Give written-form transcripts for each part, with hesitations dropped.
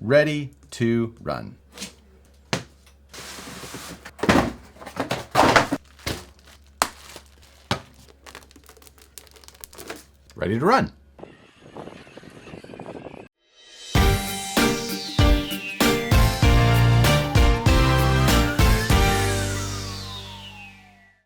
ready to run. Ready to run.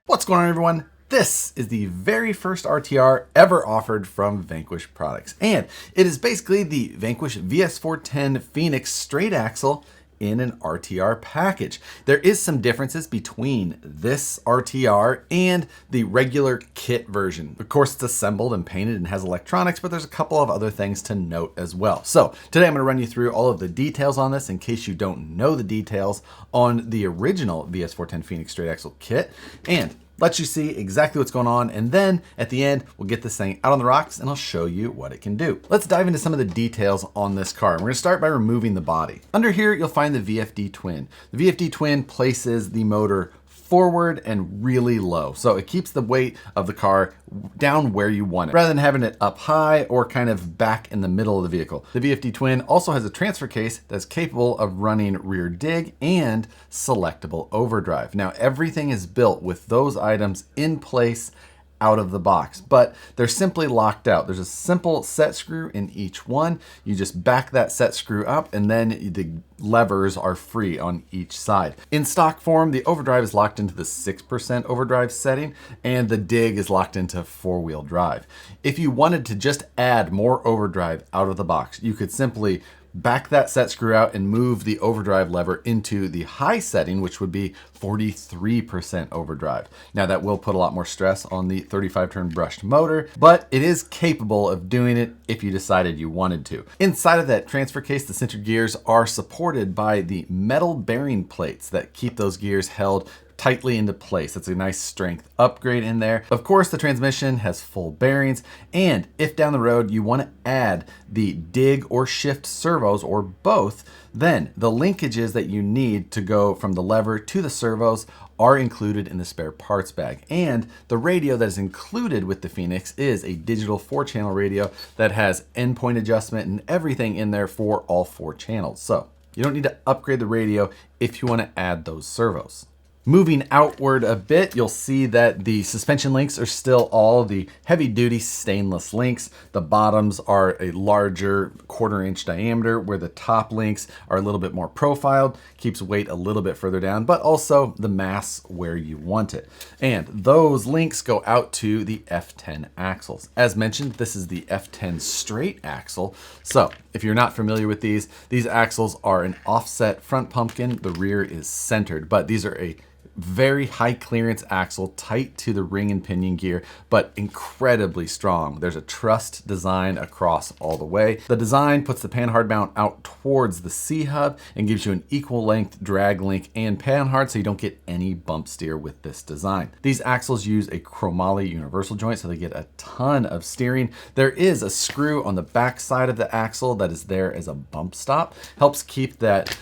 What's going on, everyone? This is the very first RTR ever offered from Vanquish Products, and it is basically the Vanquish VS4-10 Phoenix straight axle in an RTR package. There is some differences between this RTR and the regular kit version. Of course, it's assembled and painted and has electronics, but there's a couple of other things to note as well. So today I'm going to run you through all of the details on this in case you don't know the details on the original VS4-10 Phoenix straight axle kit, and let you see exactly what's going on, and then at the end, we'll get this thing out on the rocks and I'll show you what it can do. Let's dive into some of the details on this car. We're gonna start by removing the body. Under here, you'll find the VFD Twin. The VFD Twin places the motor forward and really low. So it keeps the weight of the car down where you want it, rather than having it up high or kind of back in the middle of the vehicle. The VFD Twin also has a transfer case that's capable of running rear dig and selectable overdrive. Now, everything is built with those items in place out of the box, but they're simply locked out. There's a simple set screw in each one. You just back that set screw up and then the levers are free on each side. In stock form, the overdrive is locked into the 6% overdrive setting and the dig is locked into 4-wheel drive. If you wanted to just add more overdrive out of the box, you could simply back that set screw out and move the overdrive lever into the high setting, which would be 43% overdrive. Now that will put a lot more stress on the 35 turn brushed motor, but it is capable of doing it if you decided you wanted to. Inside of that transfer case, the sintered gears are supported by the metal bearing plates that keep those gears held tightly into place. That's a nice strength upgrade in there. Of course, the transmission has full bearings, and if down the road you want to add the dig or shift servos or both, then the linkages that you need to go from the lever to the servos are included in the spare parts bag. And the radio that is included with the Phoenix is a digital 4-channel radio that has endpoint adjustment and everything in there for all 4 channels. So you don't need to upgrade the radio if you want to add those servos. Moving outward a bit, you'll see that the suspension links are still all the heavy-duty stainless links. The bottoms are a larger 1/4 inch diameter, where the top links are a little bit more profiled, keeps weight a little bit further down, but also the mass where you want it. And those links go out to the F10 axles. As mentioned, this is the F10 straight axle. So if you're not familiar with these axles are an offset front pumpkin. The rear is centered, but these are a very high clearance axle, tight to the ring and pinion gear, but incredibly strong. There's a trussed design across all the way. The design puts the panhard mount out towards the C-hub and gives you an equal length drag link and panhard, so you don't get any bump steer with this design. These axles use a chromoly universal joint, so they get a ton of steering. There is a screw on the back side of the axle that is there as a bump stop. Helps keep that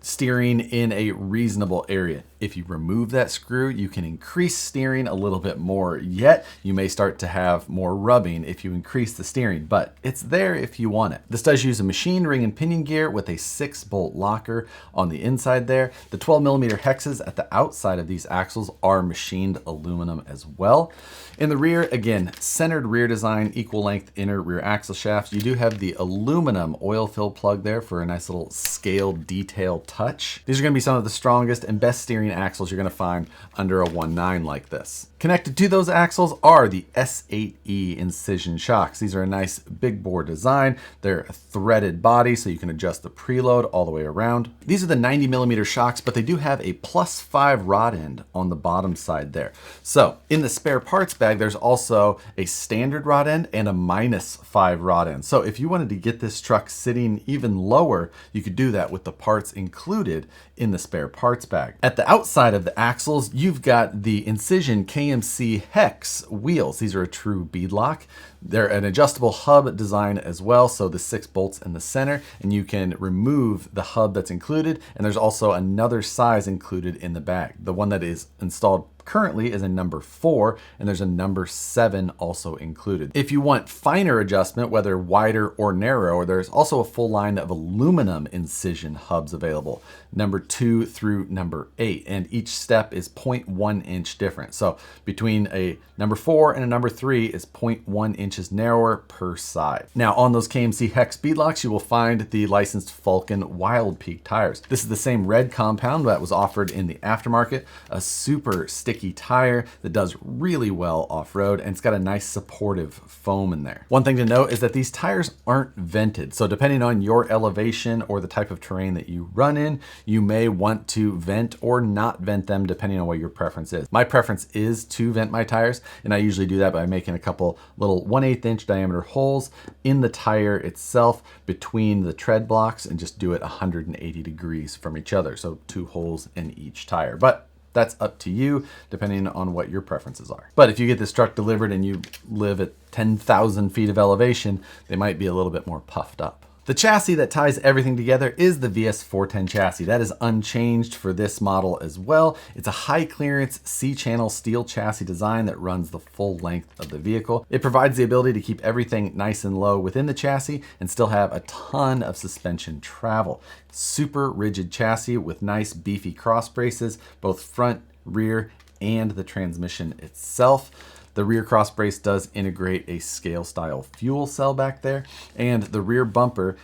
steering in a reasonable area. If you remove that screw, you can increase steering a little bit more, yet you may start to have more rubbing if you increase the steering, but it's there if you want it. This does use a machined ring and pinion gear with a 6-bolt locker on the inside there. The 12mm hexes at the outside of these axles are machined aluminum as well. In the rear, again, centered rear design, equal length inner rear axle shafts. You do have the aluminum oil fill plug there for a nice little scale detail touch. These are going to be some of the strongest and best steering axles you're going to find under a 1.9 like this. Connected to those axles are the S8E incision shocks. These are a nice big bore design. They're a threaded body, so you can adjust the preload all the way around. These are the 90mm shocks, but they do have a +5 rod end on the bottom side there. So in the spare parts bag, there's also a standard rod end and a -5 rod end. So if you wanted to get this truck sitting even lower, you could do that with the parts included in the spare parts bag. At the outside of the axles, you've got the Incision KMC Hex wheels. These are a true beadlock. They're an adjustable hub design as well, so the 6 bolts in the center, and you can remove the hub that's included, and there's also another size included in the bag. The one that is installed currently is a number 4, and there's a number 7 also included. If you want finer adjustment, whether wider or narrower, there's also a full line of aluminum incision hubs available, number 2 through number 8, and each step is 0.1 inch difference. So between a number 4 and a number 3 is 0.1 inches narrower per side. Now on those KMC hex beadlocks, you will find the licensed Falcon Wild Peak tires. This is the same red compound that was offered in the aftermarket, a super sticky tire that does really well off-road, and it's got a nice supportive foam in there. One thing to note is that these tires aren't vented, so depending on your elevation or the type of terrain that you run in, you may want to vent or not vent them depending on what your preference is. My preference is to vent my tires, and I usually do that by making a couple little 1/8 inch diameter holes in the tire itself between the tread blocks and just do it 180 degrees from each other. So 2 holes in each tire. But that's up to you, depending on what your preferences are. But if you get this truck delivered and you live at 10,000 feet of elevation, they might be a little bit more puffed up. The chassis that ties everything together is the VS4-10 chassis. That is unchanged for this model as well. It's a high clearance C-channel steel chassis design that runs the full length of the vehicle. It provides the ability to keep everything nice and low within the chassis and still have a ton of suspension travel. Super rigid chassis with nice beefy cross braces, both front, rear, and the transmission itself. The rear cross brace does integrate a scale style fuel cell back there, and the rear bumper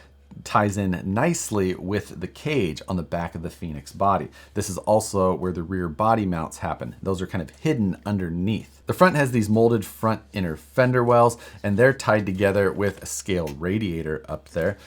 ties in nicely with the cage on the back of the Phoenix body. This is also where the rear body mounts happen. Those are kind of hidden underneath. The front has these molded front inner fender wells, and they're tied together with a scale radiator up there.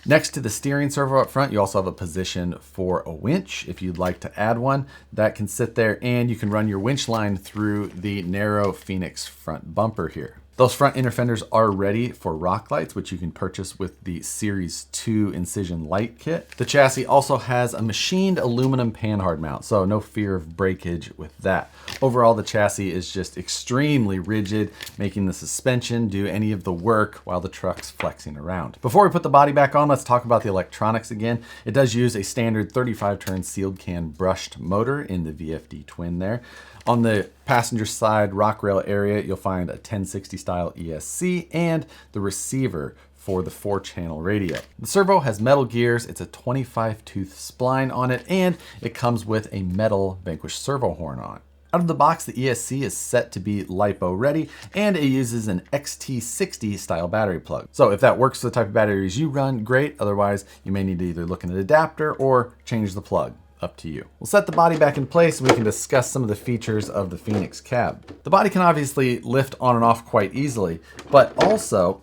Next to the steering servo up front, you also have a position for a winch. If you'd like to add one, that can sit there, and you can run your winch line through the narrow Phoenix front bumper here. Those front inner fenders are ready for rock lights, which you can purchase with the Series 2 Incision Light Kit. The chassis also has a machined aluminum panhard mount, so no fear of breakage with that. Overall, the chassis is just extremely rigid, making the suspension do any of the work while the truck's flexing around. Before we put the body back on, let's talk about the electronics again. It does use a standard 35-turn sealed can brushed motor in the VFD twin there. On the passenger side rock rail area, you'll find a 1060 style ESC and the receiver for the 4-channel radio. The servo has metal gears, it's a 25 tooth spline on it, and it comes with a metal Vanquish servo horn on it. Out of the box, the ESC is set to be LiPo ready, and it uses an XT60 style battery plug. So if that works for the type of batteries you run, great. Otherwise, you may need to either look at an adapter or change the plug. Up to you. We'll set the body back in place and we can discuss some of the features of the Phoenix cab. The body can obviously lift on and off quite easily, but also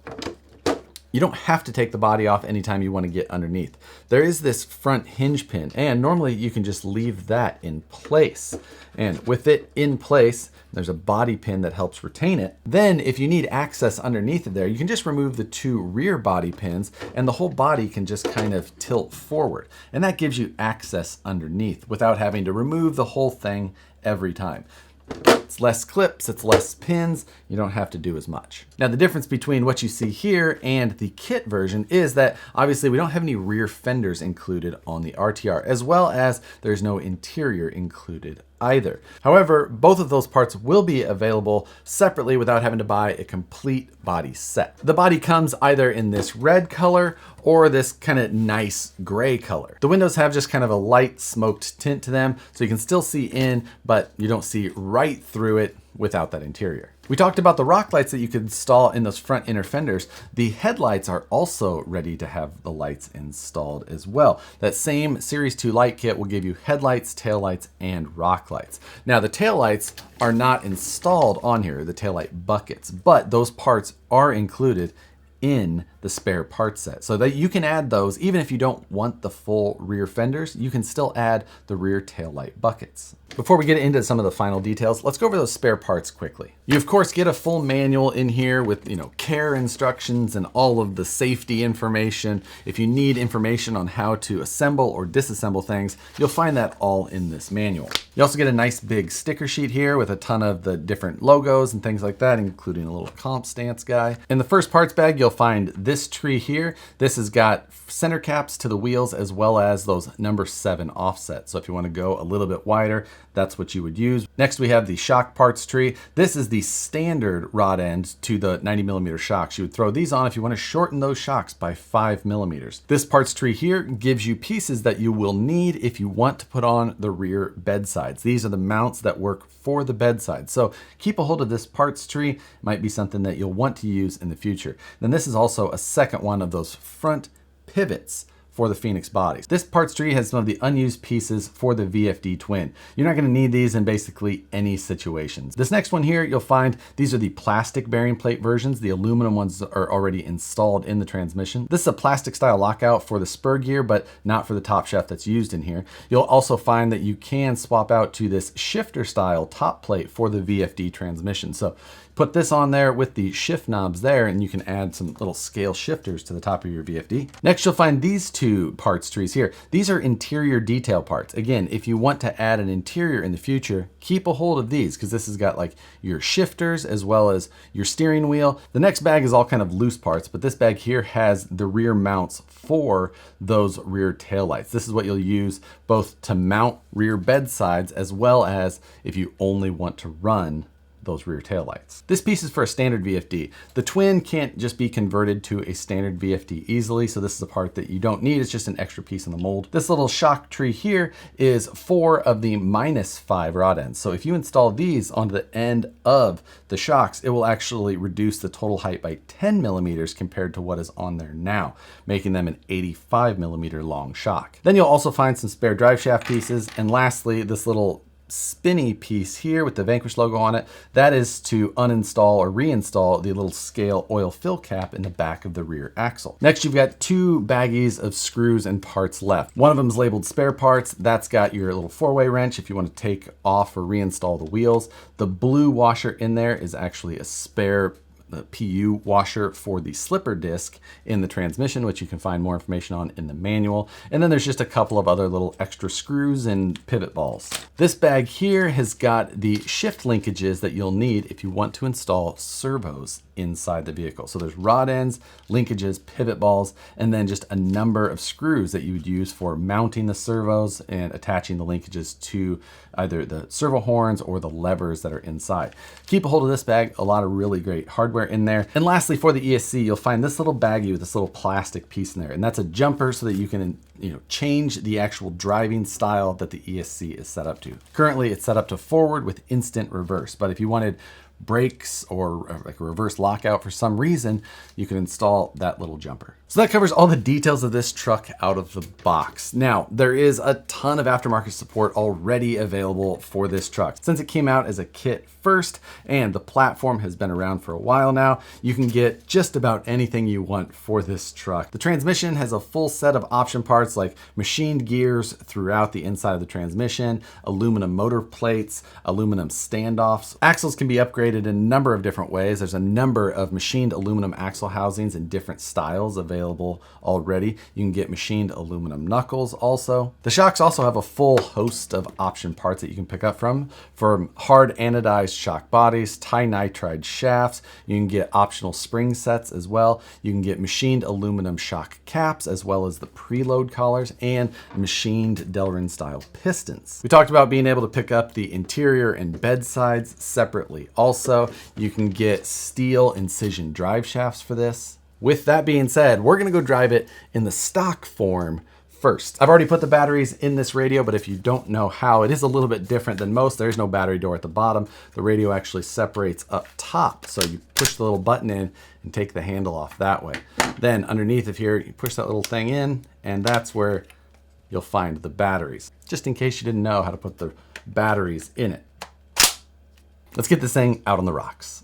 you don't have to take the body off anytime you want to get underneath. There is this front hinge pin, and normally you can just leave that in place. And with it in place, there's a body pin that helps retain it. Then if you need access underneath it there, you can just remove the 2 rear body pins and the whole body can just kind of tilt forward. And that gives you access underneath without having to remove the whole thing every time. It's less clips, it's less pins, you don't have to do as much. Now the difference between what you see here and the kit version is that obviously we don't have any rear fenders included on the RTR, as well as there's no interior included either. However, both of those parts will be available separately without having to buy a complete body set. The body comes either in this red color or this kind of nice gray color. The windows have just kind of a light smoked tint to them, so you can still see in, but you don't see right through it without that interior. We talked about the rock lights that you could install in those front inner fenders. The headlights are also ready to have the lights installed as well. That same Series 2 light kit will give you headlights, taillights, and rock lights. Now the taillights are not installed on here, the taillight buckets, but those parts are included in the spare parts set, so that you can add those even if you don't want the full rear fenders. You can still add the rear taillight buckets. Before we get into some of the final details, let's go over those spare parts quickly. You of course get a full manual in here with, care instructions and all of the safety information. If you need information on how to assemble or disassemble things, you'll find that all in this manual. You also get a nice big sticker sheet here with a ton of the different logos and things like that, including a little comp stance guy. In the first parts bag, you'll find this tree here. This has got center caps to the wheels as well as those number 7 offsets. So if you want to go a little bit wider, that's what you would use. Next, we have the shock parts tree. This is the standard rod end to the 90mm shocks. You would throw these on if you want to shorten those shocks by 5mm. This parts tree here gives you pieces that you will need if you want to put on the rear bed sides. These are the mounts that work for the bed side. So keep a hold of this parts tree. It might be something that you'll want to use in the future. Then this is also a second one of those front pivots for the Phoenix bodies. This parts tree has some of the unused pieces for the VFD twin. You're not going to need these in basically any situations. This next one here, you'll find these are the plastic bearing plate versions. The aluminum ones are already installed in the transmission. This is a plastic style lockout for the spur gear, but not for the top shaft that's used in here. You'll also find that you can swap out to this shifter style top plate for the VFD transmission. So put this on there with the shift knobs there, and you can add some little scale shifters to the top of your VFD. Next, you'll find these two parts trees here. These are interior detail parts. Again, if you want to add an interior in the future, keep a hold of these because this has got like your shifters as well as your steering wheel. The next bag is all kind of loose parts, but this bag here has the rear mounts for those rear taillights. This is what you'll use both to mount rear bed sides as well as if you only want to run those rear taillights. This piece is for a standard VFD. The twin can't just be converted to a standard VFD easily, so this is a part that you don't need. It's just an extra piece in the mold. This little shock tree here is 4 of the -5 rod ends. So if you install these onto the end of the shocks, it will actually reduce the total height by 10mm compared to what is on there now, making them an 85mm long shock. Then you'll also find some spare drive shaft pieces. And lastly, this little spinny piece here with the Vanquish logo on it, that is to uninstall or reinstall the little scale oil fill cap in the back of the rear axle. Next, you've got 2 baggies of screws and parts left. One of them is labeled spare parts. That's got your little 4-way wrench if you want to take off or reinstall the wheels. The blue washer in there is actually a spare PU washer for the slipper disc in the transmission, which you can find more information on in the manual. And then there's just a couple of other little extra screws and pivot balls. This bag here has got the shift linkages that you'll need if you want to install servos inside the vehicle. So there's rod ends, linkages, pivot balls, and then just a number of screws that you would use for mounting the servos and attaching the linkages to either the servo horns or the levers that are inside. Keep a hold of this bag, a lot of really great hardware in there. And lastly, for the ESC, you'll find this little baggie with this little plastic piece in there, and that's a jumper so that you can change the actual driving style that the ESC is set up to. Currently, it's set up to forward with instant reverse, but if you wanted brakes or like a reverse lockout for some reason, you can install that little jumper. So that covers all the details of this truck out of the box. Now, there is a ton of aftermarket support already available for this truck. Since it came out as a kit first and the platform has been around for a while now, you can get just about anything you want for this truck. The transmission has a full set of option parts like machined gears throughout the inside of the transmission, aluminum motor plates, aluminum standoffs. Axles can be upgraded in a number of different ways. There's a number of machined aluminum axle housings in different styles available already. You can get machined aluminum knuckles also. The shocks also have a full host of option parts that you can pick up from hard anodized shock bodies, tinitride shafts. You can get optional spring sets as well. You can get machined aluminum shock caps as well as the preload collars and machined Delrin style pistons. We talked about being able to pick up the interior and bed sides separately. Also, you can get steel incision drive shafts for this. With that being said, we're gonna go drive it in the stock form first. I've already put the batteries in this radio, but if you don't know how, it is a little bit different than most. There's no battery door at the bottom. The radio actually separates up top. So you push the little button in and take the handle off that way. Then underneath of here, you push that little thing in, and that's where you'll find the batteries. Just in case you didn't know how to put the batteries in it. Let's get this thing out on the rocks.